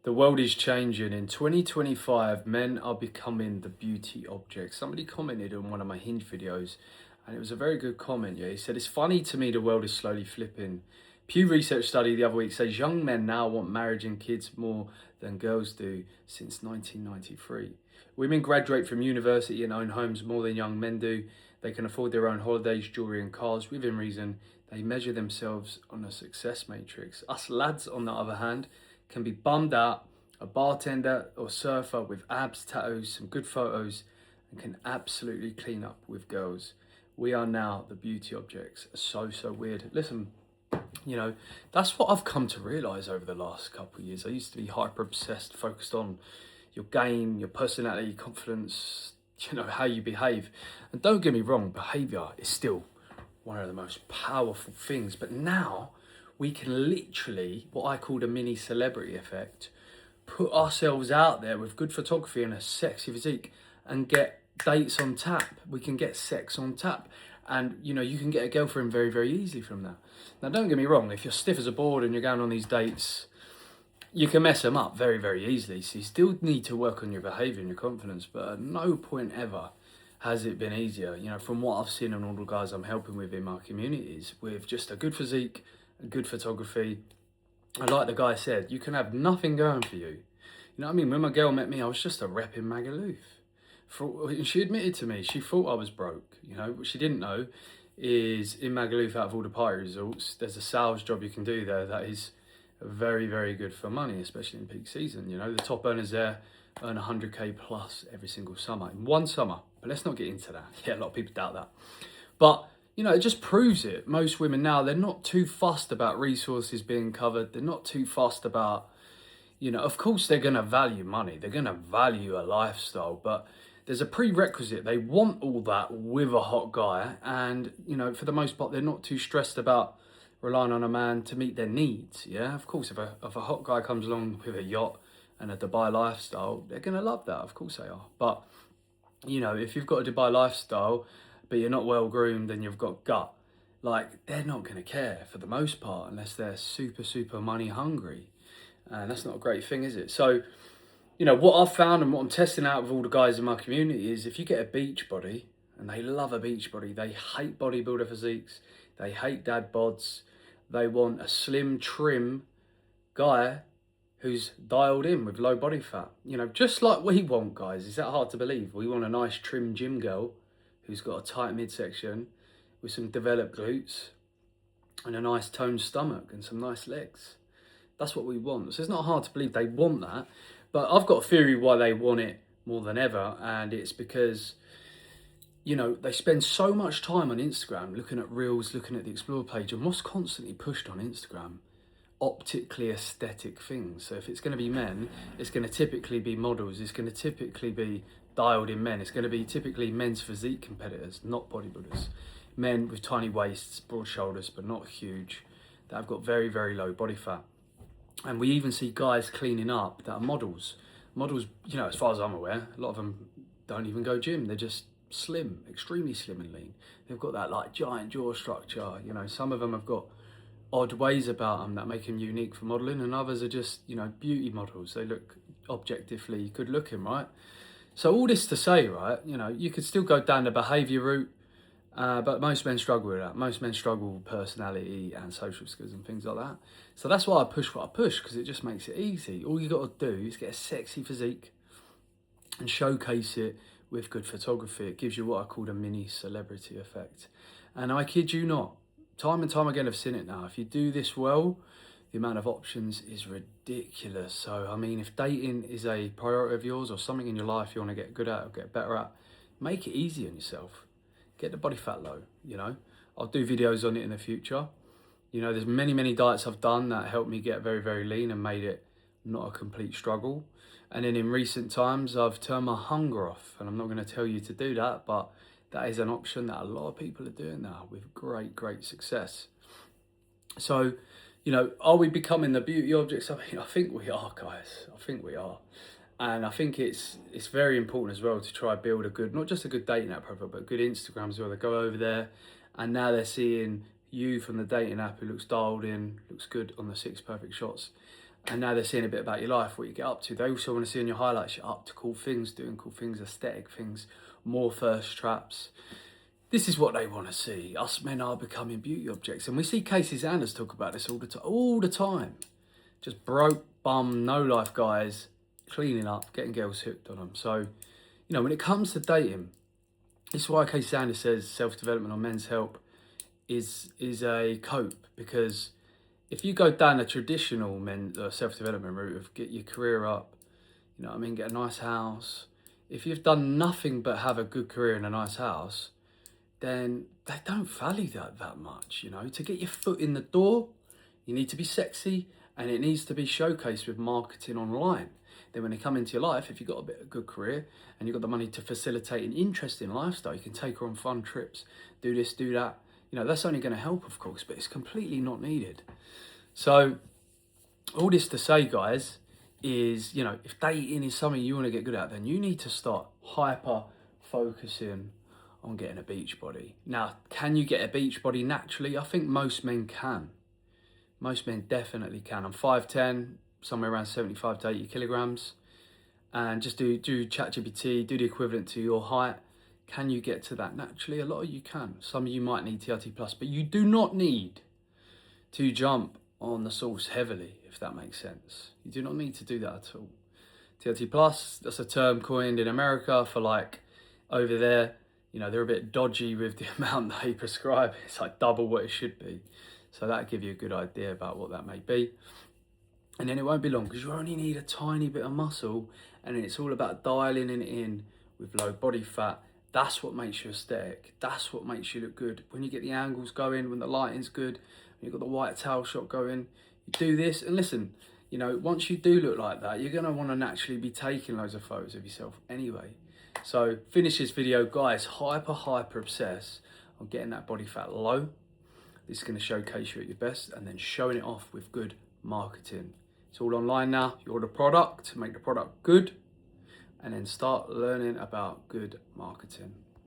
The world is changing. In 2025, men are becoming the beauty object. Somebody commented on one of my Hinge videos, and it was a very good comment. Yeah, he said, "It's funny to me the world is slowly flipping. Pew Research study the other week says young men now want marriage and kids more than girls do since 1993. Women graduate from university and own homes more than young men do. They can afford their own holidays, jewelry and cars within reason. They measure themselves on a success matrix. Us lads, on the other hand, can be bummed out, a bartender or surfer with abs, tattoos, some good photos, and can absolutely clean up with girls. We are now the beauty objects." So weird. Listen, that's what I've come to realise over the last couple of years. I used to be hyper obsessed, focused on your game, your personality, confidence, how you behave. And don't get me wrong, behaviour is still one of the most powerful things. But now we can literally, what I call the mini celebrity effect, put ourselves out there with good photography and a sexy physique and get dates on tap. We can get sex on tap. And, you can get a girlfriend very, very easily from that. Now, don't get me wrong, if you're stiff as a board and you're going on these dates, you can mess them up very, very easily. So you still need to work on your behaviour and your confidence. But at no point ever has it been easier. From what I've seen and all the guys I'm helping with in my communities, with just a good physique, a good photography. And like the guy said, you can have nothing going for you. You know what I mean? When my girl met me, I was just a rep in Magaluf. And she admitted to me, she thought I was broke. What she didn't know is in Magaluf, out of all the party resorts, there's a sales job you can do there that is very, very good for money, especially in peak season. The top earners there earn 100k plus every single summer, in one summer. But let's not get into that. Yeah, a lot of people doubt that. But, it just proves it. Most women now, they're not too fussed about resources being covered. They're not too fussed about, of course they're going to value money. They're going to value a lifestyle, but there's a prerequisite. They want all that with a hot guy. And, for the most part, they're not too stressed about relying on a man to meet their needs. Yeah, of course, if a hot guy comes along with a yacht and a Dubai lifestyle, they're going to love that. Of course they are. But, if you've got a Dubai lifestyle, but you're not well groomed and you've got gut, they're not going to care for the most part unless they're super, super money hungry. And that's not a great thing, is it? So, what I've found and what I'm testing out with all the guys in my community is if you get a beach body, and they love a beach body, they hate bodybuilder physiques, they hate dad bods, they want a slim, trim guy who's dialed in with low body fat. Just like we want, guys. Is that hard to believe? We want a nice, trim gym girl who's got a tight midsection with some developed glutes and a nice toned stomach and some nice legs. That's what we want. So it's not hard to believe they want that. But I've got a theory why they want it more than ever, and it's because, they spend so much time on Instagram looking at reels, looking at the Explore page, and what's constantly pushed on Instagram? Optically aesthetic things. So if it's going to be men, it's going to typically be models, it's going to typically be dialed in men, it's going to be typically men's physique competitors, not bodybuilders. Men with tiny waists, broad shoulders, but not huge, that have got very, very low body fat. And we even see guys cleaning up that are models. Models, as far as I'm aware, a lot of them don't even go gym. They're just slim, extremely slim and lean. They've got that giant jaw structure. Some of them have got odd ways about them that make them unique for modeling, and others are just, beauty models. They look objectively good looking, right? So all this to say, right, you could still go down the behaviour route, but most men struggle with that. Most men struggle with personality and social skills and things like that. So that's why I push what I push, because it just makes it easy. All you got to do is get a sexy physique and showcase it with good photography. It gives you what I call the mini celebrity effect. And I kid you not, time and time again I've seen it now. If you do this well, the amount of options is ridiculous. So, if dating is a priority of yours or something in your life you want to get good at or get better at, make it easy on yourself. Get the body fat low, I'll do videos on it in the future. There's many, many diets I've done that helped me get very, very lean and made it not a complete struggle. And then in recent times, I've turned my hunger off. And I'm not going to tell you to do that, but that is an option that a lot of people are doing now with great, great success. So, are we becoming the beauty objects? I think we are, guys. I think we are. And I think it's very important as well to try build a good, not just a good dating app profile, but a good Instagram as well. They go over there and now they're seeing you from the dating app who looks dialed in, looks good on the 6 perfect shots. and now they're seeing a bit about your life, what you get up to. They also want to see in your highlights you're up to cool things, doing cool things, aesthetic things, more thirst traps. This is what they want to see. Us men are becoming beauty objects. And we see Casey Sanders talk about this all the time. Just broke, bum, no life guys, cleaning up, getting girls hooked on them. So, you know, when it comes to dating, this is why Casey Sanders says self-development or men's help is a cope. Because if you go down a traditional self-development route of get your career up, you know what I mean, get a nice house. If you've done nothing but have a good career in a nice house, then they don't value that much, you know. To get your foot in the door, you need to be sexy, and it needs to be showcased with marketing online. Then when they come into your life, if you've got a bit of a good career and you've got the money to facilitate an interesting lifestyle, you can take her on fun trips, do this, do that. You know, that's only going to help, of course, but it's completely not needed. So all this to say, guys, is, you know, if dating is something you want to get good at, then you need to start hyper focusing on getting a beach body. Now, can you get a beach body naturally? I think most men can. Most men definitely can. I'm 5'10", somewhere around 75 to 80 kilograms. And just do ChatGPT, do the equivalent to your height. Can you get to that naturally? A lot of you can. Some of you might need TRT+, but you do not need to jump on the sauce heavily, if that makes sense. You do not need to do that at all. TRT+, that's a term coined in America for, like, over there, you know, they're a bit dodgy with the amount they prescribe. It's like double what it should be. So that'll give you a good idea about what that may be. And then it won't be long, because you only need a tiny bit of muscle, and then it's all about dialing it in with low body fat. That's what makes you aesthetic. That's what makes you look good. When you get the angles going, when the lighting's good, when you've got the white towel shot going, you do this. And listen, you know, once you do look like that, you're going to want to naturally be taking loads of photos of yourself anyway. So finish this video, guys, hyper obsess on getting that body fat low. This is going to showcase you at your best, and then showing it off with good marketing. It's all online now. You order product, make the product good, and then start learning about good marketing.